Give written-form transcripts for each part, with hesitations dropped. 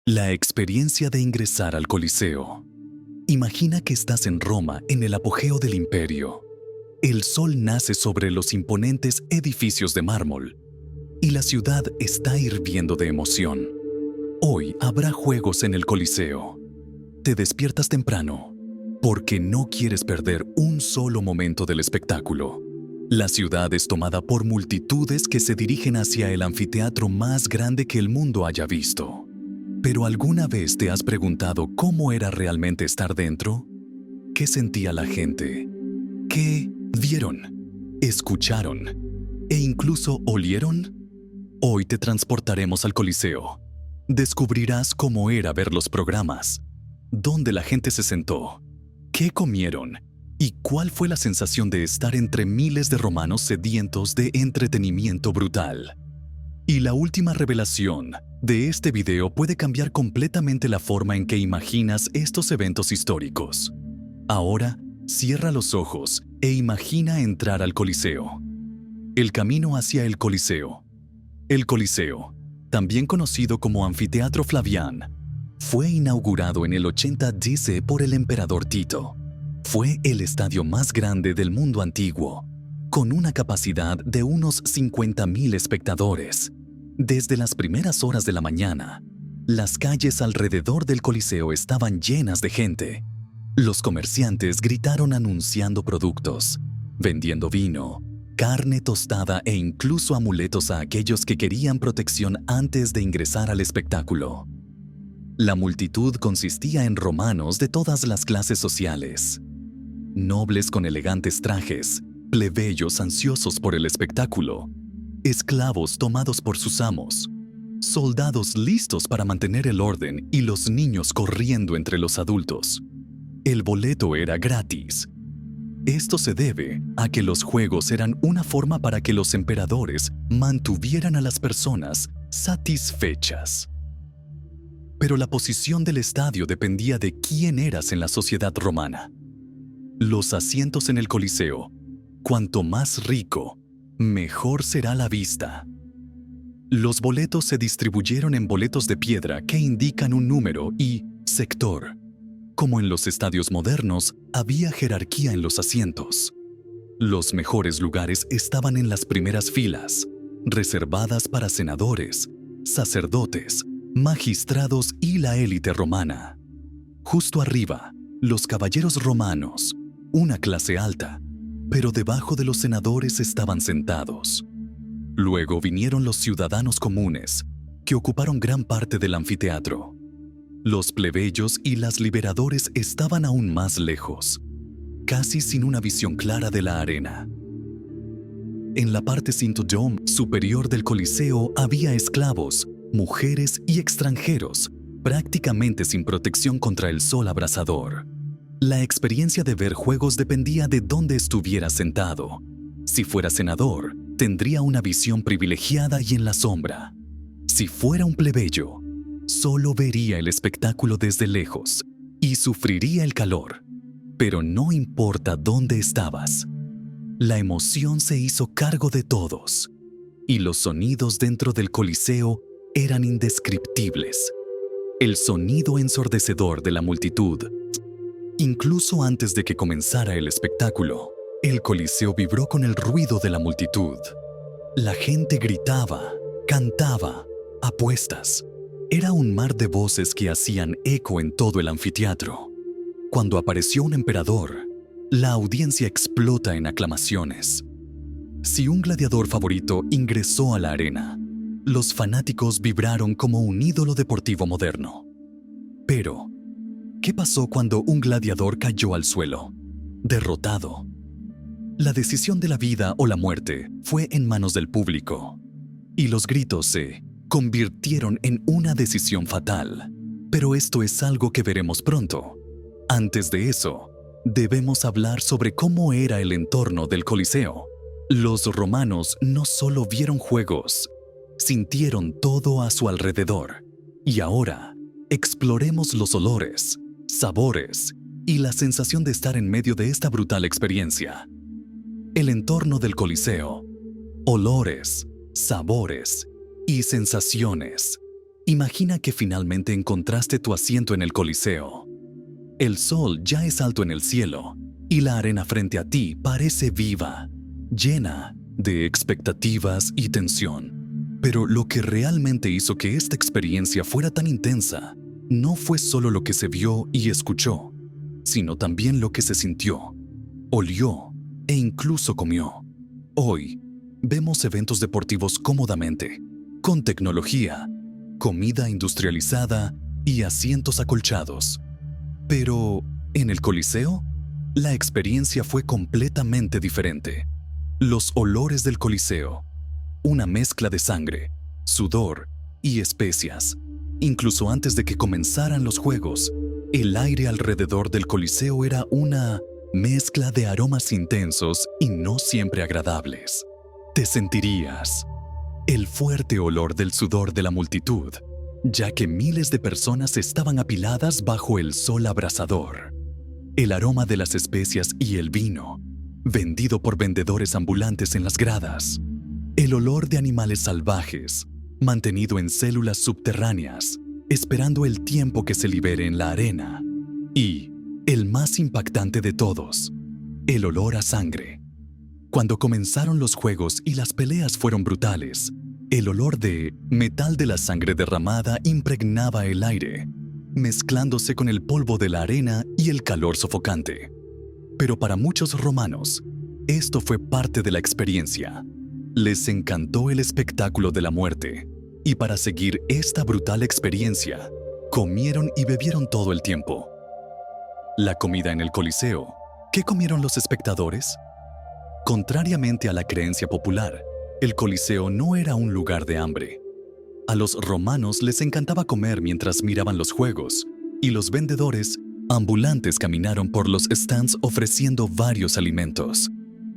La experiencia de ingresar al Coliseo. Imagina que estás en Roma en el apogeo del imperio. El sol nace sobre los imponentes edificios de mármol y la ciudad está hirviendo de emoción. Hoy habrá juegos en el Coliseo. Te despiertas temprano porque no quieres perder un solo momento del espectáculo. La ciudad es tomada por multitudes que se dirigen hacia el anfiteatro más grande que el mundo haya visto. ¿Pero alguna vez te has preguntado cómo era realmente estar dentro? ¿Qué sentía la gente? ¿Qué vieron? ¿Escucharon? ¿E incluso olieron? Hoy te transportaremos al Coliseo. Descubrirás cómo era ver los programas, dónde la gente se sentó, qué comieron y cuál fue la sensación de estar entre miles de romanos sedientos de entretenimiento brutal. Y la última revelación de este video puede cambiar completamente la forma en que imaginas estos eventos históricos. Ahora, cierra los ojos e imagina entrar al Coliseo. El camino hacia el Coliseo. El Coliseo, también conocido como Anfiteatro Flavián, fue inaugurado en el 80 DC por el emperador Tito. Fue el estadio más grande del mundo antiguo, con una capacidad de unos 50,000 espectadores. Desde las primeras horas de la mañana, las calles alrededor del Coliseo estaban llenas de gente. Los comerciantes gritaron anunciando productos, vendiendo vino, carne tostada e incluso amuletos a aquellos que querían protección antes de ingresar al espectáculo. La multitud consistía en romanos de todas las clases sociales. Nobles con elegantes trajes, plebeyos ansiosos por el espectáculo, esclavos tomados por sus amos, soldados listos para mantener el orden y los niños corriendo entre los adultos. El boleto era gratis. Esto se debe a que los juegos eran una forma para que los emperadores mantuvieran a las personas satisfechas. Pero la posición del estadio dependía de quién eras en la sociedad romana. Los asientos en el Coliseo, cuanto más rico, mejor será la vista. Los boletos se distribuyeron en boletos de piedra que indican un número y sector. Como en los estadios modernos, había jerarquía en los asientos. Los mejores lugares estaban en las primeras filas, reservadas para senadores, sacerdotes, magistrados y la élite romana. Justo arriba, los caballeros romanos, una clase alta, pero debajo de los senadores estaban sentados. Luego vinieron los ciudadanos comunes, que ocuparon gran parte del anfiteatro. Los plebeyos y las liberadores estaban aún más lejos, casi sin una visión clara de la arena. En la parte Dome superior del Coliseo había esclavos, mujeres y extranjeros, prácticamente sin protección contra el sol abrasador. La experiencia de ver juegos dependía de dónde estuvieras sentado. Si fuera senador, tendría una visión privilegiada y en la sombra. Si fuera un plebeyo, solo vería el espectáculo desde lejos y sufriría el calor. Pero no importa dónde estabas. La emoción se hizo cargo de todos, y los sonidos dentro del Coliseo eran indescriptibles. El sonido ensordecedor de la multitud. Incluso antes de que comenzara el espectáculo, el Coliseo vibró con el ruido de la multitud. La gente gritaba, cantaba, apuestas. Era un mar de voces que hacían eco en todo el anfiteatro. Cuando apareció un emperador, la audiencia explota en aclamaciones. Si un gladiador favorito ingresó a la arena, los fanáticos vibraron como un ídolo deportivo moderno. Pero, ¿qué pasó cuando un gladiador cayó al suelo, derrotado? La decisión de la vida o la muerte fue en manos del público, y los gritos se convirtieron en una decisión fatal. Pero esto es algo que veremos pronto. Antes de eso, debemos hablar sobre cómo era el entorno del Coliseo. Los romanos no solo vieron juegos, sintieron todo a su alrededor. Y ahora, exploremos los olores, sabores y la sensación de estar en medio de esta brutal experiencia. El entorno del Coliseo. Olores, sabores y sensaciones. Imagina que finalmente encontraste tu asiento en el Coliseo. El sol ya es alto en el cielo y la arena frente a ti parece viva, llena de expectativas y tensión. Pero lo que realmente hizo que esta experiencia fuera tan intensa no fue solo lo que se vio y escuchó, sino también lo que se sintió, olió e incluso comió. Hoy, vemos eventos deportivos cómodamente, con tecnología, comida industrializada y asientos acolchados. Pero, ¿en el Coliseo? La experiencia fue completamente diferente. Los olores del Coliseo, una mezcla de sangre, sudor y especias. Incluso antes de que comenzaran los juegos, el aire alrededor del Coliseo era una mezcla de aromas intensos y no siempre agradables. Te sentirías el fuerte olor del sudor de la multitud, ya que miles de personas estaban apiladas bajo el sol abrasador. El aroma de las especias y el vino, vendido por vendedores ambulantes en las gradas. El olor de animales salvajes, mantenido en células subterráneas, esperando el tiempo que se libere en la arena. Y, el más impactante de todos, el olor a sangre. Cuando comenzaron los juegos y las peleas fueron brutales, el olor de metal de la sangre derramada impregnaba el aire, mezclándose con el polvo de la arena y el calor sofocante. Pero para muchos romanos, esto fue parte de la experiencia. Les encantó el espectáculo de la muerte, y para seguir esta brutal experiencia, comieron y bebieron todo el tiempo. La comida en el Coliseo. ¿Qué comieron los espectadores? Contrariamente a la creencia popular, el Coliseo no era un lugar de hambre. A los romanos les encantaba comer mientras miraban los juegos, y los vendedores ambulantes caminaron por los stands ofreciendo varios alimentos.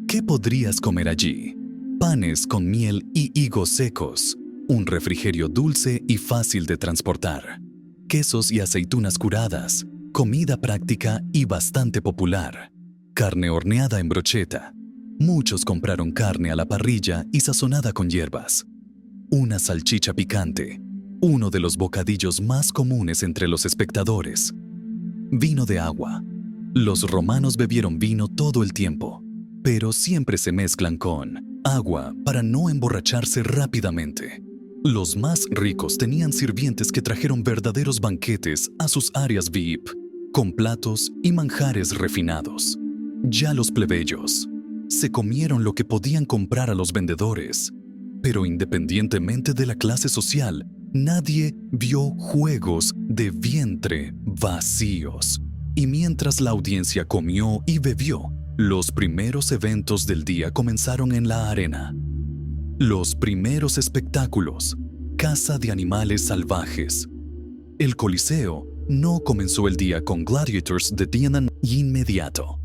¿Qué podrías comer allí? Panes con miel y higos secos, un refrigerio dulce y fácil de transportar, quesos y aceitunas curadas, comida práctica y bastante popular, carne horneada en brocheta. Muchos compraron carne a la parrilla y sazonada con hierbas. Una salchicha picante, uno de los bocadillos más comunes entre los espectadores. Vino de agua. Los romanos bebieron vino todo el tiempo, pero siempre se mezclan con agua para no emborracharse rápidamente. Los más ricos tenían sirvientes que trajeron verdaderos banquetes a sus áreas VIP, con platos y manjares refinados. Ya los plebeyos se comieron lo que podían comprar a los vendedores, pero independientemente de la clase social, nadie vio juegos de vientre vacíos. Y mientras la audiencia comió y bebió, los primeros eventos del día comenzaron en la arena. Los primeros espectáculos, caza de animales salvajes. El Coliseo no comenzó el día con gladiators de Tiananmen inmediato.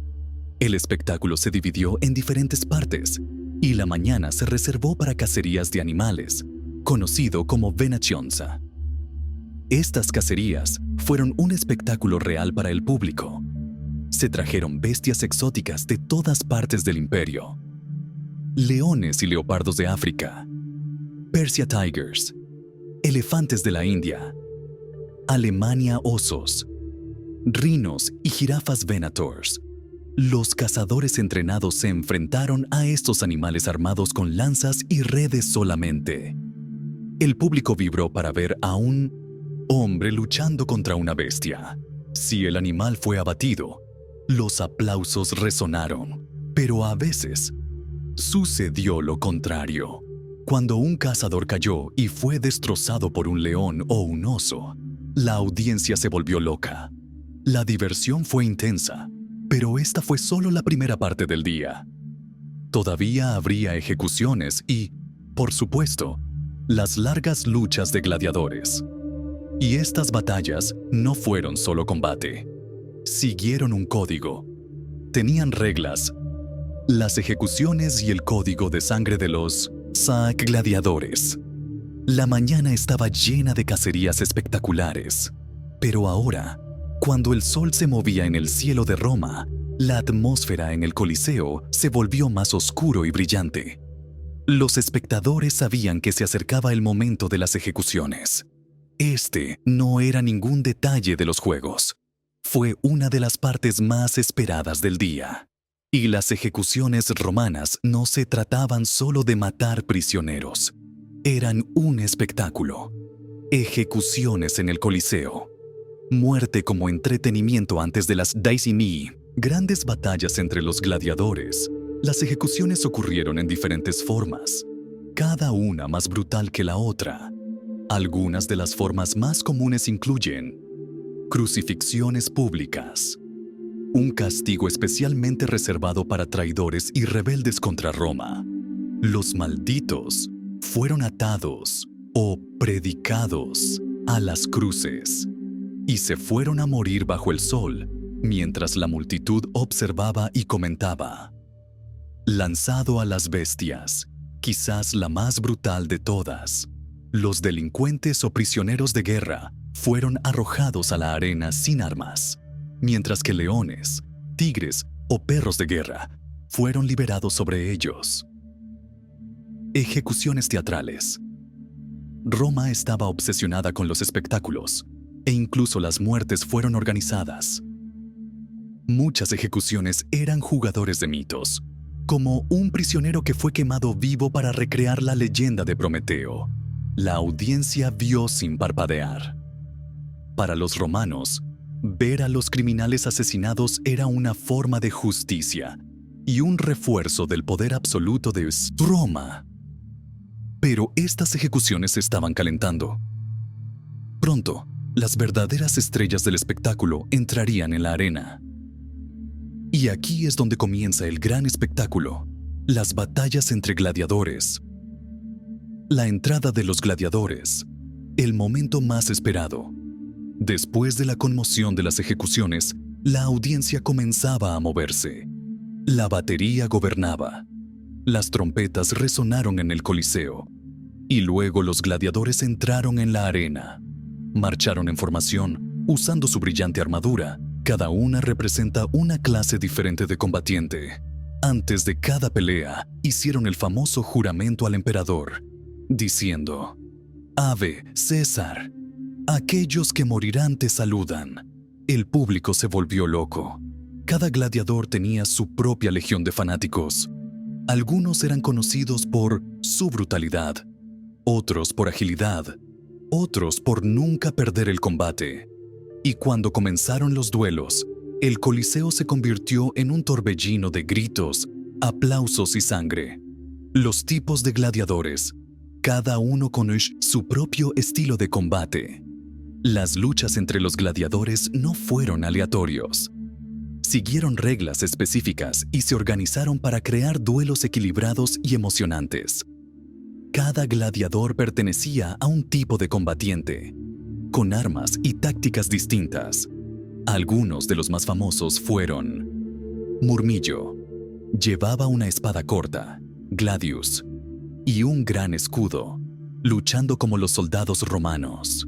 El espectáculo se dividió en diferentes partes y la mañana se reservó para cacerías de animales, conocido como venachionza. Estas cacerías fueron un espectáculo real para el público. Se trajeron bestias exóticas de todas partes del imperio. Leones y leopardos de África, Persia tigers, elefantes de la India, Alemania osos, rinos y jirafas venators. Los cazadores entrenados se enfrentaron a estos animales armados con lanzas y redes solamente. El público vibró para ver a un hombre luchando contra una bestia. Si el animal fue abatido, los aplausos resonaron, pero a veces sucedió lo contrario. Cuando un cazador cayó y fue destrozado por un león o un oso, la audiencia se volvió loca. La diversión fue intensa, pero esta fue solo la primera parte del día. Todavía habría ejecuciones y, por supuesto, las largas luchas de gladiadores. Y estas batallas no fueron solo combate. Siguieron un código. Tenían reglas. Las ejecuciones y el código de sangre de los gladiadores. La mañana estaba llena de cacerías espectaculares. Pero ahora, cuando el sol se movía en el cielo de Roma, la atmósfera en el Coliseo se volvió más oscuro y brillante. Los espectadores sabían que se acercaba el momento de las ejecuciones. Este no era ningún detalle de los juegos. Fue una de las partes más esperadas del día. Y las ejecuciones romanas no se trataban solo de matar prisioneros. Eran un espectáculo. Ejecuciones en el Coliseo. Muerte como entretenimiento antes de las daisimi, grandes batallas entre los gladiadores. Las ejecuciones ocurrieron en diferentes formas, cada una más brutal que la otra. Algunas de las formas más comunes incluyen crucifixiones públicas, un castigo especialmente reservado para traidores y rebeldes contra Roma. Los malditos fueron atados o predicados a las cruces y se fueron a morir bajo el sol mientras la multitud observaba y comentaba. Lanzado a las bestias, quizás la más brutal de todas, los delincuentes o prisioneros de guerra fueron arrojados a la arena sin armas, mientras que leones, tigres o perros de guerra fueron liberados sobre ellos. Ejecuciones teatrales. Roma estaba obsesionada con los espectáculos, e incluso las muertes fueron organizadas. Muchas ejecuciones eran jugadores de mitos, como un prisionero que fue quemado vivo para recrear la leyenda de Prometeo. La audiencia vio sin parpadear. Para los romanos, ver a los criminales asesinados era una forma de justicia y un refuerzo del poder absoluto de Roma. Pero estas ejecuciones se estaban calentando. Pronto, las verdaderas estrellas del espectáculo entrarían en la arena. Y aquí es donde comienza el gran espectáculo, las batallas entre gladiadores. La entrada de los gladiadores, el momento más esperado. Después de la conmoción de las ejecuciones, la audiencia comenzaba a moverse. La batería gobernaba. Las trompetas resonaron en el Coliseo. Y luego los gladiadores entraron en la arena. Marcharon en formación, usando su brillante armadura. Cada una representa una clase diferente de combatiente. Antes de cada pelea, hicieron el famoso juramento al emperador, diciendo: Ave, César. Aquellos que morirán te saludan. El público se volvió loco. Cada gladiador tenía su propia legión de fanáticos. Algunos eran conocidos por su brutalidad, otros por agilidad, otros por nunca perder el combate. Y cuando comenzaron los duelos, el Coliseo se convirtió en un torbellino de gritos, aplausos y sangre. Los tipos de gladiadores, cada uno con su propio estilo de combate. Las luchas entre los gladiadores no fueron aleatorios. Siguieron reglas específicas y se organizaron para crear duelos equilibrados y emocionantes. Cada gladiador pertenecía a un tipo de combatiente, con armas y tácticas distintas. Algunos de los más famosos fueron Murmillo, llevaba una espada corta, gladius, y un gran escudo, luchando como los soldados romanos.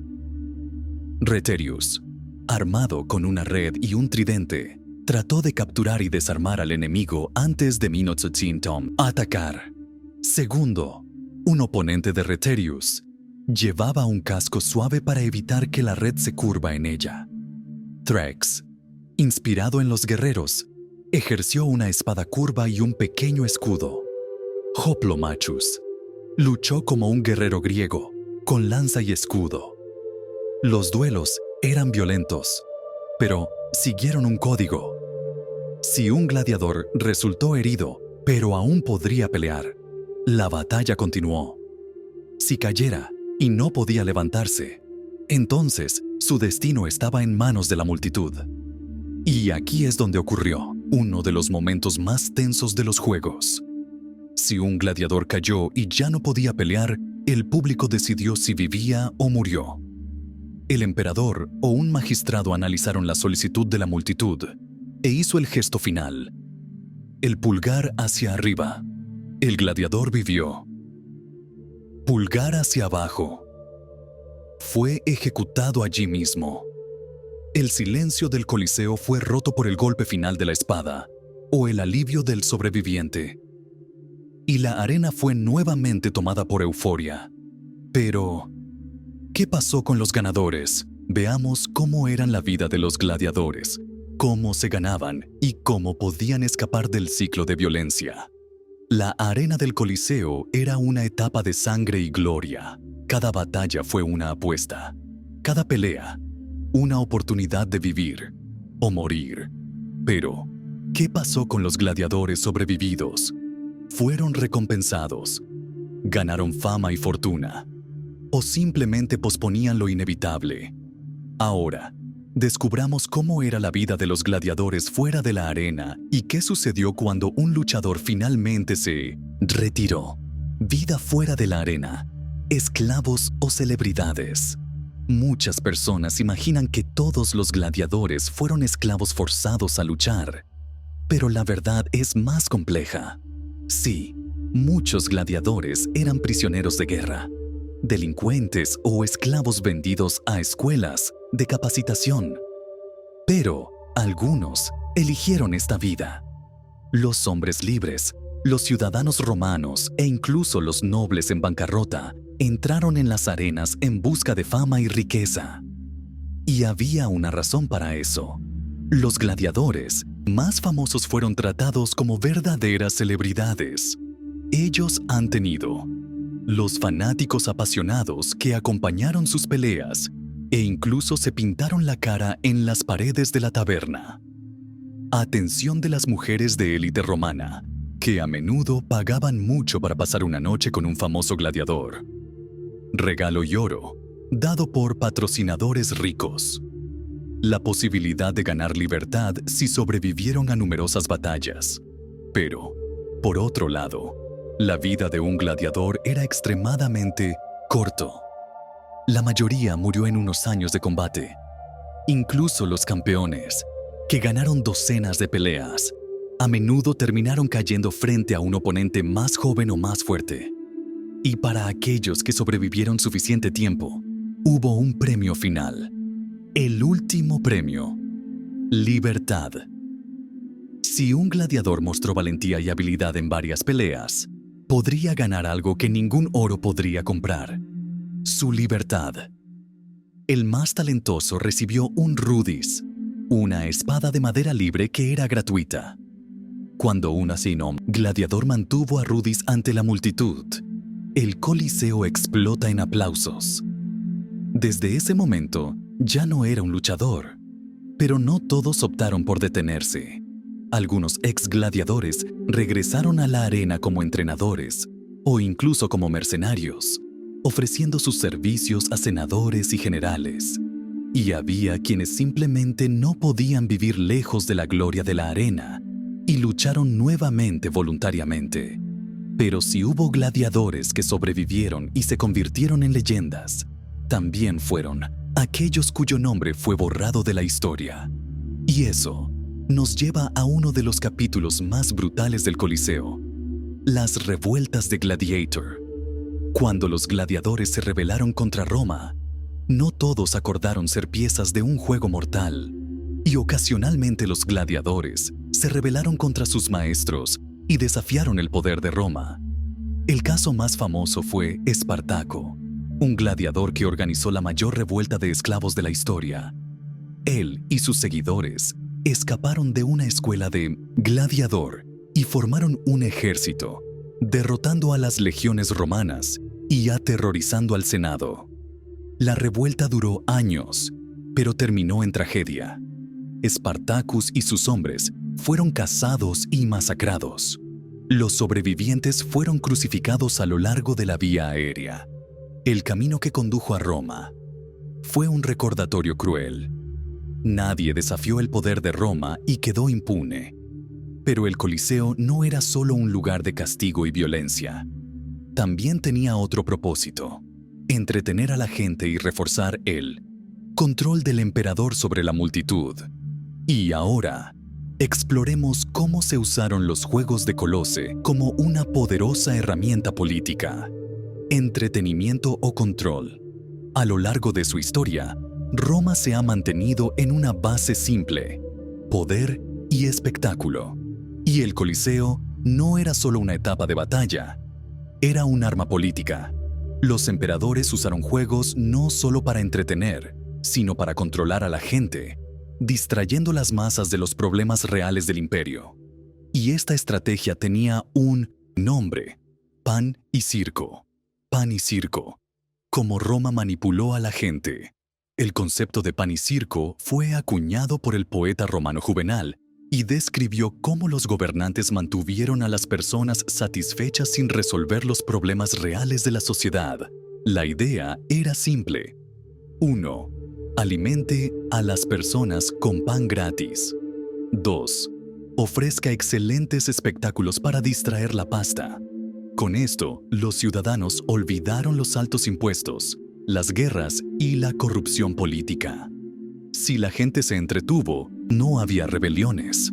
Rheterius, armado con una red y un tridente, trató de capturar y desarmar al enemigo antes de Minoxidil atacar. Segundo, un oponente de Rheterius, llevaba un casco suave para evitar que la red se curva en ella. Thrax, inspirado en los guerreros, ejerció una espada curva y un pequeño escudo. Hoplomachus, luchó como un guerrero griego, con lanza y escudo. Los duelos eran violentos, pero siguieron un código. Si un gladiador resultó herido, pero aún podría pelear, la batalla continuó. Si cayera y no podía levantarse, entonces su destino estaba en manos de la multitud. Y aquí es donde ocurrió uno de los momentos más tensos de los juegos. Si un gladiador cayó y ya no podía pelear, el público decidió si vivía o murió. El emperador o un magistrado analizaron la solicitud de la multitud e hizo el gesto final. El pulgar hacia arriba. El gladiador vivió. Pulgar hacia abajo. Fue ejecutado allí mismo. El silencio del Coliseo fue roto por el golpe final de la espada o el alivio del sobreviviente. Y la arena fue nuevamente tomada por euforia. Pero ¿Qué pasó con los ganadores? Veamos cómo eran la vida de los gladiadores, cómo se ganaban y cómo podían escapar del ciclo de violencia. La arena del Coliseo era una etapa de sangre y gloria. Cada batalla fue una apuesta. Cada pelea, una oportunidad de vivir o morir. Pero, ¿qué pasó con los gladiadores sobrevividos? ¿Fueron recompensados? ¿Ganaron fama y fortuna? ¿O simplemente posponían lo inevitable? Ahora, descubramos cómo era la vida de los gladiadores fuera de la arena y qué sucedió cuando un luchador finalmente se retiró. Vida fuera de la arena, esclavos o celebridades. Muchas personas imaginan que todos los gladiadores fueron esclavos forzados a luchar, pero la verdad es más compleja. Sí, muchos gladiadores eran prisioneros de guerra, delincuentes o esclavos vendidos a escuelas de capacitación. Pero algunos eligieron esta vida. Los hombres libres, los ciudadanos romanos e incluso los nobles en bancarrota entraron en las arenas en busca de fama y riqueza. Y había una razón para eso. Los gladiadores más famosos fueron tratados como verdaderas celebridades. Ellos han tenido los fanáticos apasionados que acompañaron sus peleas e incluso se pintaron la cara en las paredes de la taberna. Atención de las mujeres de élite romana, que a menudo pagaban mucho para pasar una noche con un famoso gladiador. Regalo y oro, dado por patrocinadores ricos. La posibilidad de ganar libertad si sobrevivieron a numerosas batallas. Pero, por otro lado, la vida de un gladiador era extremadamente corto. La mayoría murió en unos años de combate. Incluso los campeones, que ganaron docenas de peleas, a menudo terminaron cayendo frente a un oponente más joven o más fuerte. Y para aquellos que sobrevivieron suficiente tiempo, hubo un premio final. El último premio: libertad. Si un gladiador mostró valentía y habilidad en varias peleas, podría ganar algo que ningún oro podría comprar: su libertad. El más talentoso recibió un rudis, una espada de madera libre que era gratuita. Cuando un asino gladiador mantuvo a Rudis ante la multitud, el Coliseo explota en aplausos. Desde ese momento, ya no era un luchador, pero no todos optaron por detenerse. Algunos ex gladiadores regresaron a la arena como entrenadores o incluso como mercenarios, ofreciendo sus servicios a senadores y generales. Y había quienes simplemente no podían vivir lejos de la gloria de la arena y lucharon nuevamente voluntariamente. Pero si hubo gladiadores que sobrevivieron y se convirtieron en leyendas, también fueron aquellos cuyo nombre fue borrado de la historia. Y eso nos lleva a uno de los capítulos más brutales del Coliseo: las revueltas de Gladiator. Cuando los gladiadores se rebelaron contra Roma, no todos acordaron ser piezas de un juego mortal, y ocasionalmente los gladiadores se rebelaron contra sus maestros y desafiaron el poder de Roma. El caso más famoso fue Espartaco, un gladiador que organizó la mayor revuelta de esclavos de la historia. Él y sus seguidores escaparon de una escuela de gladiador y formaron un ejército, derrotando a las legiones romanas y aterrorizando al Senado. La revuelta duró años, pero terminó en tragedia. Espartacus y sus hombres fueron cazados y masacrados. Los sobrevivientes fueron crucificados a lo largo de la vía aérea. El camino que condujo a Roma fue un recordatorio cruel. Nadie desafió el poder de Roma y quedó impune. Pero el Coliseo no era solo un lugar de castigo y violencia. También tenía otro propósito: entretener a la gente y reforzar el control del emperador sobre la multitud. Y ahora, exploremos cómo se usaron los Juegos de Colossae como una poderosa herramienta política, entretenimiento o control. A lo largo de su historia, Roma se ha mantenido en una base simple: poder y espectáculo. Y el Coliseo no era solo una etapa de batalla, era un arma política. Los emperadores usaron juegos no solo para entretener, sino para controlar a la gente, distrayendo las masas de los problemas reales del imperio. Y esta estrategia tenía un nombre: pan y circo. Pan y circo. Cómo Roma manipuló a la gente. El concepto de pan y circo fue acuñado por el poeta romano Juvenal y describió cómo los gobernantes mantuvieron a las personas satisfechas sin resolver los problemas reales de la sociedad. La idea era simple. 1. Alimente a las personas con pan gratis. 2. Ofrezca excelentes espectáculos para distraer la pasta. Con esto, los ciudadanos olvidaron los altos impuestos, las guerras y la corrupción política. Si la gente se entretuvo, no había rebeliones.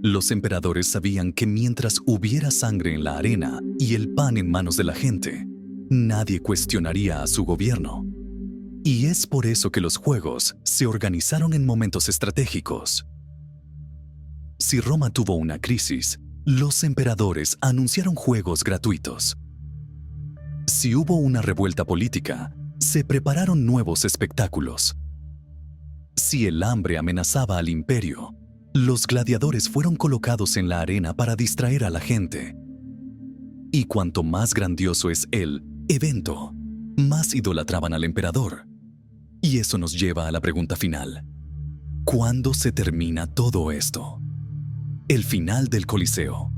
Los emperadores sabían que mientras hubiera sangre en la arena y el pan en manos de la gente, nadie cuestionaría a su gobierno. Y es por eso que los juegos se organizaron en momentos estratégicos. Si Roma tuvo una crisis, los emperadores anunciaron juegos gratuitos. Si hubo una revuelta política, se prepararon nuevos espectáculos. Si el hambre amenazaba al imperio, los gladiadores fueron colocados en la arena para distraer a la gente. Y cuanto más grandioso es el evento, más idolatraban al emperador. Y eso nos lleva a la pregunta final: ¿cuándo se termina todo esto? El final del Coliseo.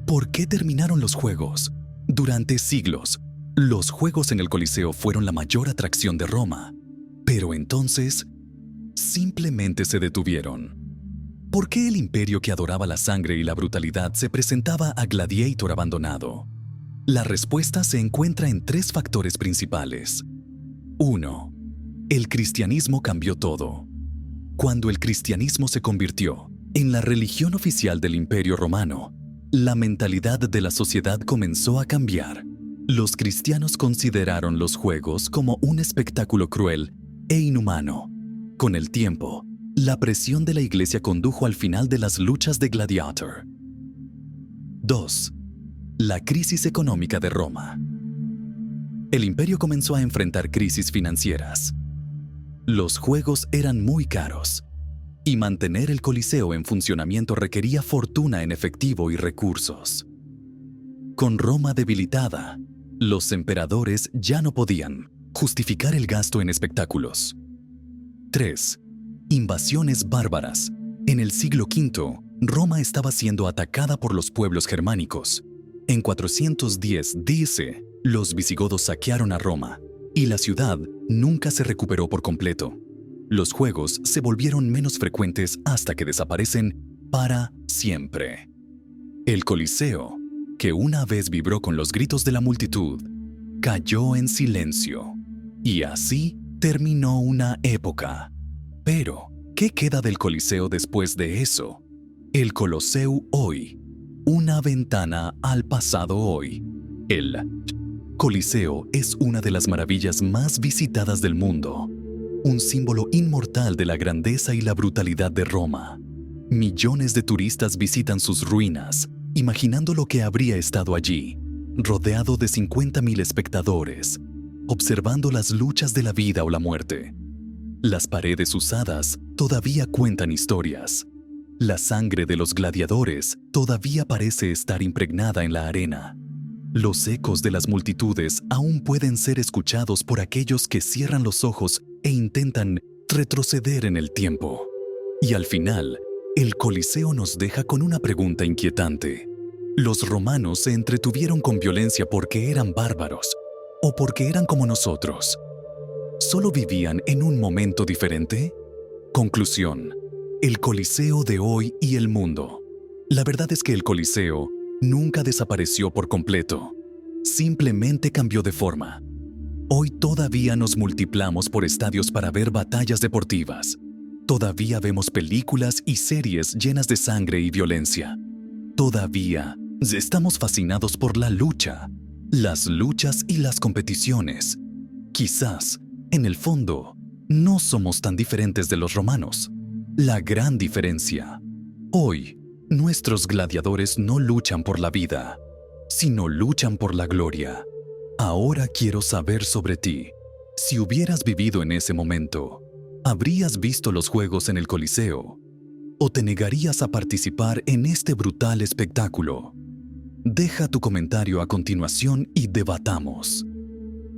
¿Por qué terminaron los juegos? Durante siglos, los juegos en el Coliseo fueron la mayor atracción de Roma. Pero entonces, simplemente se detuvieron. ¿Por qué el imperio que adoraba la sangre y la brutalidad se presentaba a Gladiator abandonado? La respuesta se encuentra en 3 factores principales. 1. El cristianismo cambió todo. Cuando el cristianismo se convirtió en la religión oficial del Imperio Romano, la mentalidad de la sociedad comenzó a cambiar. Los cristianos consideraron los juegos como un espectáculo cruel e inhumano. Con el tiempo, la presión de la Iglesia condujo al final de las luchas de Gladiator. 2. La crisis económica de Roma. El imperio comenzó a enfrentar crisis financieras. Los juegos eran muy caros, y mantener el Coliseo en funcionamiento requería fortuna en efectivo y recursos. Con Roma debilitada, los emperadores ya no podían justificar el gasto en espectáculos. 3. Invasiones bárbaras. En el siglo V, Roma estaba siendo atacada por los pueblos germánicos. En 410 d.C., los visigodos saquearon a Roma, y la ciudad nunca se recuperó por completo. Los juegos se volvieron menos frecuentes hasta que desaparecen para siempre. El Coliseo, que una vez vibró con los gritos de la multitud, cayó en silencio. Y así terminó una época. Pero, ¿qué queda del Coliseo después de eso? El Colosseum hoy. Una ventana al pasado hoy. El Coliseo es una de las maravillas más visitadas del mundo. Un símbolo inmortal de la grandeza y la brutalidad de Roma. Millones de turistas visitan sus ruinas, imaginando lo que habría estado allí, rodeado de 50.000 espectadores, observando las luchas de la vida o la muerte. Las paredes usadas todavía cuentan historias. La sangre de los gladiadores todavía parece estar impregnada en la arena. Los ecos de las multitudes aún pueden ser escuchados por aquellos que cierran los ojos e intentan retroceder en el tiempo. Y al final, el Coliseo nos deja con una pregunta inquietante. ¿Los romanos se entretuvieron con violencia porque eran bárbaros o porque eran como nosotros? ¿Solo vivían en un momento diferente? Conclusión: el Coliseo de hoy y el mundo. La verdad es que el Coliseo nunca desapareció por completo. Simplemente cambió de forma. Hoy todavía nos multiplicamos por estadios para ver batallas deportivas. Todavía vemos películas y series llenas de sangre y violencia. Todavía estamos fascinados por la lucha, las luchas y las competiciones. Quizás, en el fondo, no somos tan diferentes de los romanos. La gran diferencia: hoy, nuestros gladiadores no luchan por la vida, sino luchan por la gloria. Ahora quiero saber sobre ti. Si hubieras vivido en ese momento, ¿habrías visto los juegos en el Coliseo? ¿O te negarías a participar en este brutal espectáculo? Deja tu comentario a continuación y debatamos.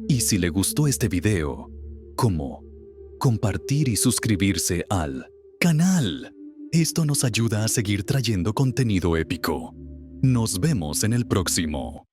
Y si le gustó este video, ¿cómo? Compartir y suscribirse al canal. Esto nos ayuda a seguir trayendo contenido épico. Nos vemos en el próximo.